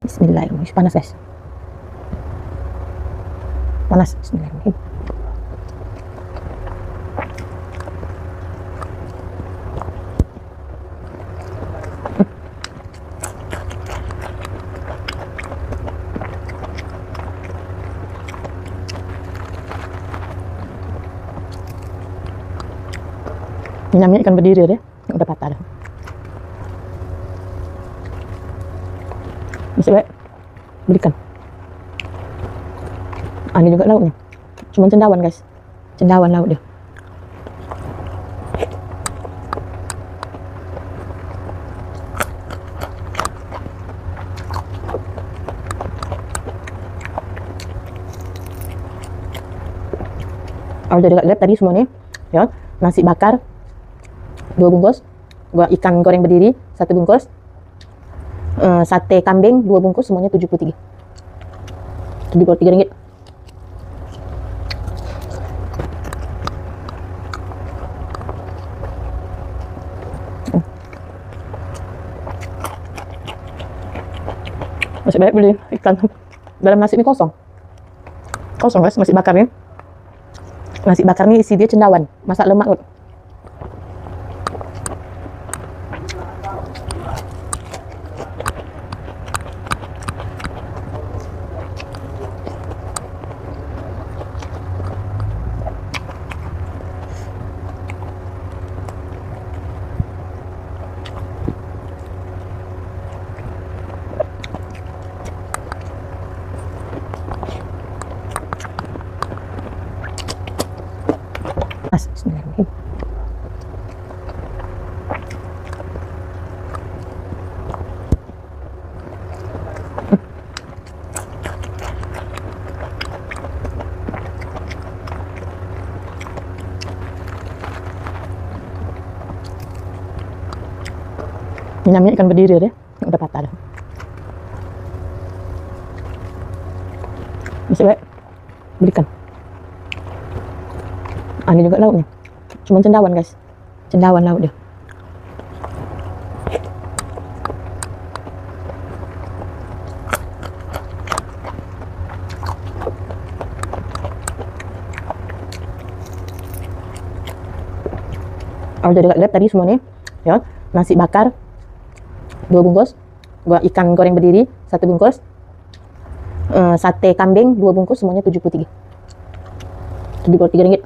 Bismillahirrahmanirrahim. Panas guys. Panas. Bismillahirrahmanirrahim. Ini namanya ikan berdiri deh, yang udah patah dah. Bisa baik belikan. Ini juga lauknya, cuma cendawan guys, cendawan lauk dia. Udah lihat tadi semuanya ya. Nasi bakar 2 bungkus, ikan goreng berdiri 1 bungkus, sate kambing 2 bungkus, semuanya 73 ringgit. Masih banyak beli ikan. Dalam nasi ini kosong guys, nasi bakar nih. Nasi bakar ini isi dia cendawan, masak lemak. Bismillahirrahmanirrahim. Ini namanya ikan berdiri deh, yang udah patah dah. Bisa baik belikan. Ini juga lauknya, cuma cendawan guys, cendawan lauk dia. Udah lihat tadi semuanya ya. Nasi bakar 2 bungkus, ikan goreng berdiri 1 bungkus, sate kambing 2 bungkus, semuanya 73 ringgit.